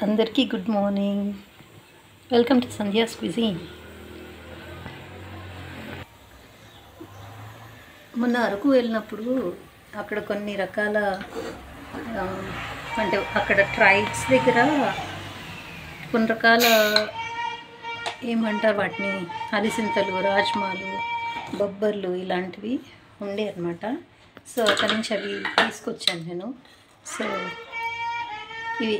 అందరికీ good morning. Welcome to Sandhya's cuisine. మొన్న అరకు వెళ్ళినప్పుడు అక్కడ కొన్ని రకాల అంటే అక్కడ ట్రైబ్స్ దగ్గర కొన్ని రకాల ఏమంటారు వాటిని, అలిసింతలు, రాజ్మాలు, బొబ్బర్లు ఇలాంటివి ఉండే అన్నమాట. సో అక్కడి నుంచి అవి తీసుకొచ్చాను నేను. సో ఇవి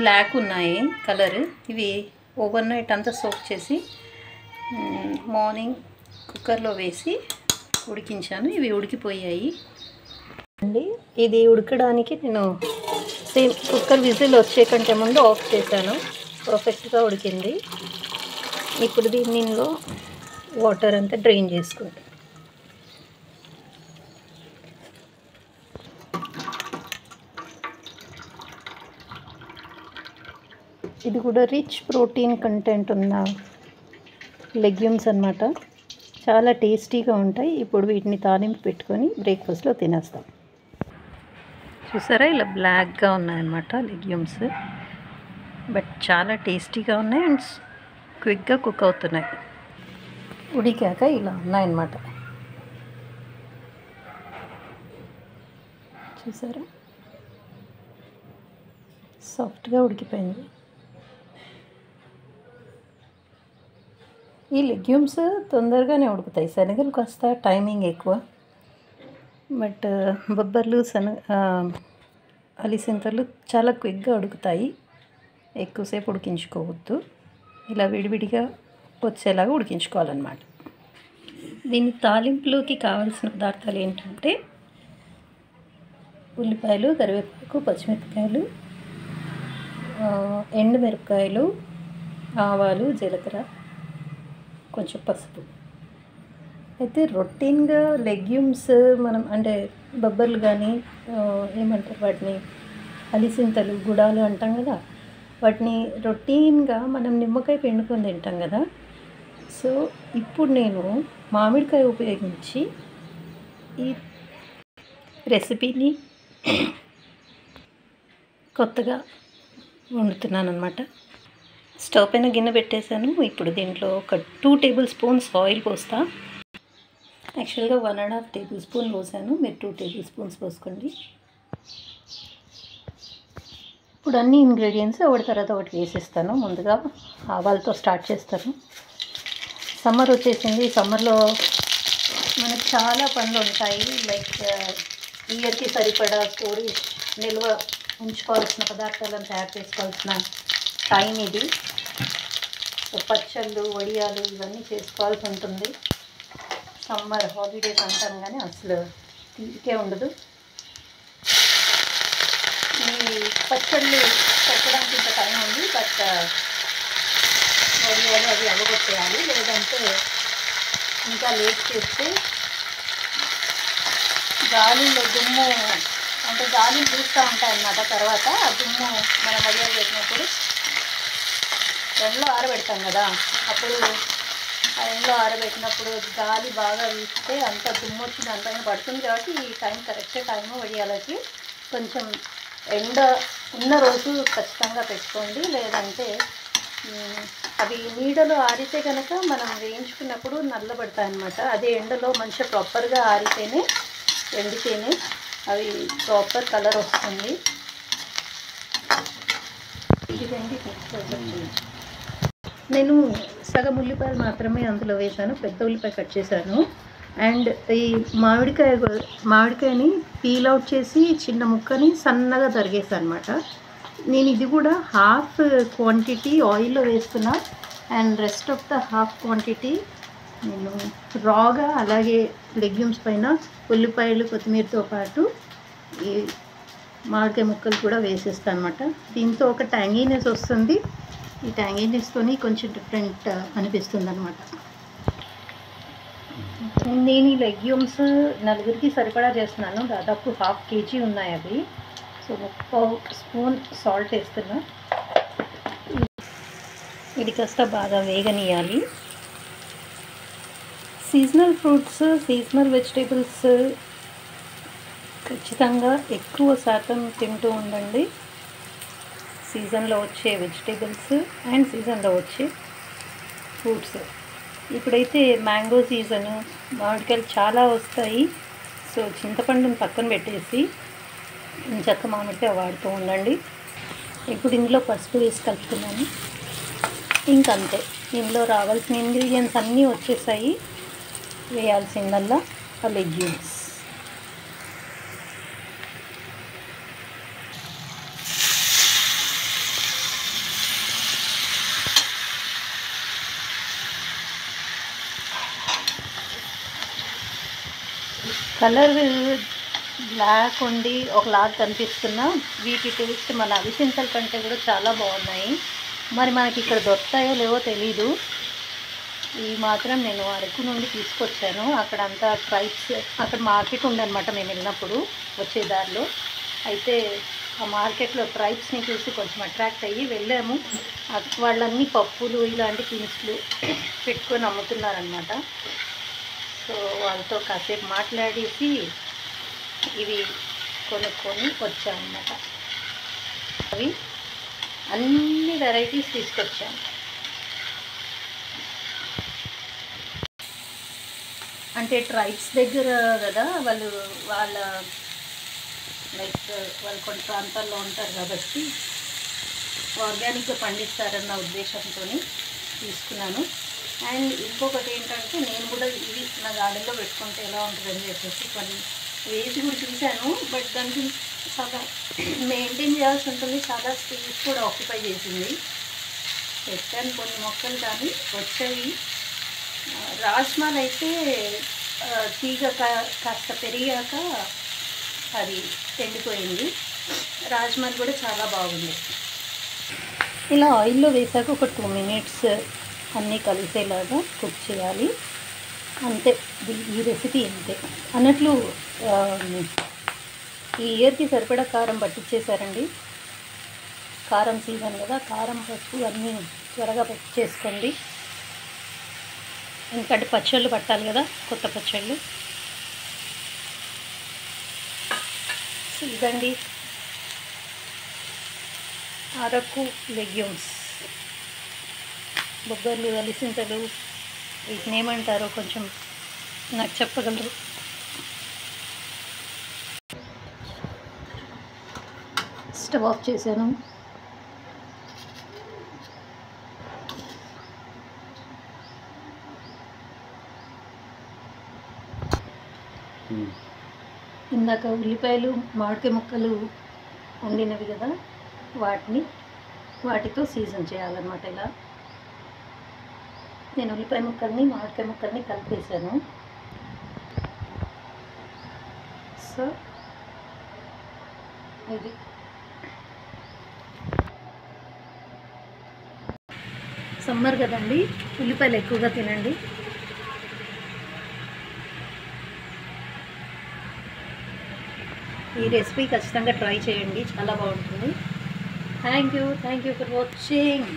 బ్లాక్ ఉన్నాయి కలర్. ఇవి ఓవర్ నైట్ అంతా సోక్ చేసి మార్నింగ్ కుక్కర్లో వేసి ఉడికించాను. ఇవి ఉడికిపోయాయి అండి. ఇది ఉడకడానికి నేను సేమ్ కుక్కర్ విజిల్ వచ్చే కంటే ముందు ఆఫ్ చేశాను. పర్ఫెక్ట్గా ఉడికింది. ఇప్పుడు దీనిలో వాటర్ అంతా డ్రైన్ చేసుకుంటాను. ఇది కూడా రిచ్ ప్రోటీన్ కంటెంట్ ఉన్న లెగ్యూమ్స్ అన్నమాట. చాలా టేస్టీగా ఉంటాయి. ఇప్పుడు వీటిని తాలింపు పెట్టుకొని బ్రేక్ఫాస్ట్లో తినేస్తాం. చూసారా, ఇలా బ్లాక్గా ఉన్నాయన్నమాట లెగ్యూమ్స్. బట్ చాలా టేస్టీగా ఉన్నాయి అండ్ క్విక్గా కుక్ అవుతున్నాయి. ఉడికాక ఇలా ఉన్నాయన్నమాట. చూసారా, సాఫ్ట్గా ఉడికిపోయింది. ఈ లెగ్యూమ్స్ తొందరగానే ఉడుకుతాయి. శనగలు కాస్త టైమింగ్ ఎక్కువ. బట్ బొబ్బర్లు, అలిసింతలు చాలా క్విక్గా ఉడుకుతాయి. ఎక్కువసేపు ఉడికించుకోవద్దు. ఇలా విడివిడిగా వచ్చేలాగా ఉడికించుకోవాలన్నమాట. దీని తాలింపులోకి కావాల్సిన పదార్థాలు ఏంటంటే ఉల్లిపాయలు, కరివేపాకు, పచ్చిమిరపకాయలు, ఎండుమిరపకాయలు, ఆవాలు, జీలకర్ర, కొంచెం పసుపు. అయితే రొటీన్గా లెగ్యూమ్స్ మనం అంటే బొబ్బర్లు కానీ ఏమంటారు వాటిని, అలిసింతలు, గుడాలు అంటాం కదా, వాటిని రొటీన్గా మనం నిమ్మకాయ పిండుకొని తింటాం కదా. సో ఇప్పుడు నేను మామిడికాయ ఉపయోగించి ఈ రెసిపీని కొత్తగా వండుతున్నాను అన్నమాట. స్టవ్ పైన గిన్నె పెట్టేశాను. ఇప్పుడు దీంట్లో ఒక 2 టేబుల్ స్పూన్స్ ఆయిల్ పోస్తా. యాక్చువల్గా 1.5 టేబుల్ స్పూన్ పోసాను. మీరు 2 టేబుల్ స్పూన్స్ పోసుకోండి. ఇప్పుడు అన్ని ఇంగ్రీడియంట్స్ ఒకటి తర్వాత ఒకటి వేసేస్తాను. ముందుగా ఆవాలతో స్టార్ట్ చేస్తాను. సమ్మర్ వచ్చేసింది. సమ్మర్లో మనకు చాలా పనులు ఉంటాయి. లైక్ ఇయర్కి సరిపడా స్టోరేజ్ నిల్వ ఉంచుకోవాల్సిన పదార్థాలను తయారు చేసుకోవాల్సిన టైం ఇది. పచ్చళ్ళు, వడియాలు ఇవన్నీ చేసుకోవాల్సి ఉంటుంది. సమ్మర్ హాలిడేస్ అంటాం కానీ అసలు తీరికే ఉండదు. ఈ పచ్చళ్ళు పెట్టడానికి ఇంత టైం ఉంది. బట్ వడియాలు అవి అవ్వగొట్టేయాలి. లేదంటే ఇంకా లేట్ చేస్తే గాలిలో దుమ్ము అంటే గాలిని చూస్తూ ఉంటాయన్నమాట. తర్వాత ఆ దుమ్ము మనం వడియాలు పెట్టినప్పుడు ఎండలో ఆరబెడతాం కదా, అప్పుడు ఆ ఎండలో ఆరబెట్టినప్పుడు గాలి బాగా వీస్తే అంత దుమ్ము వచ్చింది అంతగా పడుతుంది. కాబట్టి ఈ టైం కరెక్ట్ టైము వడియాలకి. కొంచెం ఎండ ఉన్న రోజు ఖచ్చితంగా పెట్టుకోండి. లేదంటే అవి నీడలో ఆరితే కనుక మనం వేయించుకున్నప్పుడు నల్లబడతాయి అన్నమాట. అదే ఎండలో మంచిగా ప్రాపర్గా ఆరితేనే, ఎండితేనే అవి ప్రాపర్ కలర్ వస్తుంది. ఇదండి. నేను సగం ఉల్లిపాయలు మాత్రమే అందులో వేసాను. పెద్ద ఉల్లిపాయ కట్ చేశాను. అండ్ ఈ మామిడికాయని పీల్ అవుట్ చేసి చిన్న ముక్కని సన్నగా తరిగేసాను అనమాట. నేను ఇది కూడా హాఫ్ క్వాంటిటీ ఆయిల్లో వేస్తున్నా. And rest of the half quantity నేను రాగా అలాగే లెగ్యూమ్స్ పైన ఉల్లిపాయలు, కొత్తిమీరతో పాటు ఈ మామిడికాయ ముక్కలు కూడా వేసేస్తాను అనమాట. దీంతో ఒక ట్యాంగీనెస్ వస్తుంది. ఈ ట్యాంగీనెస్తోని కొంచెం డిఫరెంట్ అనిపిస్తుంది అనమాట. నేను ఈ లెగ్యూమ్స్ నలుగురికి సరిపడా చేస్తున్నాను. దాదాపు 1/2 kg ఉన్నాయి అవి. సో 1 స్పూన్ సాల్ట్ వేస్తున్నా. ఇది కాస్త బాగా వేగనీయాలి. సీజనల్ ఫ్రూట్స్, సీజనల్ వెజిటేబుల్స్ ఖచ్చితంగా ఎక్కువ శాతం తింటూ ఉండండి. సీజన్లో వచ్చే వెజిటేబుల్స్ అండ్ సీజన్లో వచ్చే ఫ్రూట్స్. ఇప్పుడైతే మ్యాంగో సీజను, మామిడికాయలు చాలా వస్తాయి. సో చింతపండుని పక్కన పెట్టేసి చక్క మామిడికాయ వాడుతూ ఉండండి. ఇప్పుడు ఇందులో పసుపు వేసి కలుపుతున్నాను. ఇంకంతే, ఇందులో రావాల్సిన ఇంగ్రీడియంట్స్ అన్నీ వచ్చేసాయి. వేయాల్సిందల్లా ఆ లెగ్యూమ్స్. కలర్ బ్లాక్ ఉండి ఒకలాగా కనిపిస్తున్నా వీటి టేస్ట్ మన అవిసెంతల కంటే కూడా చాలా బాగున్నాయి. మరి మనకి ఇక్కడ దొరుకుతాయో లేవో తెలీదు. ఇవి మాత్రం నేను అరకు నుండి తీసుకొచ్చాను. అక్కడ అంతా ట్రైబ్స్, అక్కడ మార్కెట్ ఉందన్నమాట మేము వెళ్ళినప్పుడు వచ్చే దారిలో. అయితే ఆ మార్కెట్లో ట్రైబ్స్ని చూసి కొంచెం అట్రాక్ట్ అయ్యి వెళ్ళాము. వాళ్ళన్నీ పప్పులు ఇలాంటి దినుసులు పెట్టుకొని అమ్ముతున్నారనమాట. సో వాళ్ళతో కాసేపు మాట్లాడేసి ఇవి కొనుక్కొని వచ్చామన్నమాట. అవి అన్ని వెరైటీస్ తీసుకొచ్చాము. అంటే ట్రైబ్స్ దగ్గర కదా వాళ్ళ లైక్ వాళ్ళు కొన్ని ప్రాంతాల్లో ఉంటారు కాబట్టి ఆర్గానిక్గా పండిస్తారన్న ఉద్దేశంతో తీసుకున్నాను. అండ్ ఇంకొకటి ఏంటంటే నేను కూడా ఇవి నా గార్డెన్లో పెట్టుకుంటే ఎలా ఉంటుందని చెప్పేసి కొన్ని వేసి కూడా చూశాను. బట్ దానికి చాలా మెయింటైన్ చేయాల్సి ఉంటుంది, చాలా స్పేస్ కూడా ఆక్యుపై చేసింది. పెట్టాను కొన్ని మొక్కలు కానీ వచ్చాయి. రాజ్మాలు అయితే తీగ కాస్త పెరిగాక అది ఎండిపోయింది. రాజ్మాలు కూడా చాలా బాగుంది. ఇలా ఆయిల్లో వేసాక ఒక 2 minutes అన్నీ కలిసేలాగా కుక్ చేయాలి. అంతే, ఈ రెసిపీ అంతే. అన్నట్లు ఈ ఇయర్కి సరిపడా కారం పట్టించేశారండి. కారం సీజన్ కదా, కారం పసుపు అన్నీ త్వరగా పట్టించేసుకోండి. ఎందుకంటే పచ్చళ్ళు పట్టాలి కదా, కొత్త పచ్చళ్ళు. ఇదండి అరకు లెగ్యూమ్స్. బొబ్బర్లు, అలిసింతలు, వీటిని ఏమంటారో కొంచెం నాకు చెప్పగలరు? స్టవ్ ఆఫ్ చేశాను. ఇందాక ఉల్లిపాయలు, మామిడికాయ ముక్కలు వండినవి కదా, వాటితో సీజన్ చేయాలన్నమాట. ఇలా నేను ఉల్లిపాయ ముక్కల్ని, మామిడికాయ ముక్కల్ని కలిపేసాను. సో ఇది సమ్మర్ కదండి, ఉల్లిపాయలు ఎక్కువగా తినండి. ఈ రెసిపీ ఖచ్చితంగా ట్రై చేయండి, చాలా బాగుంటుంది. Thank you for watching.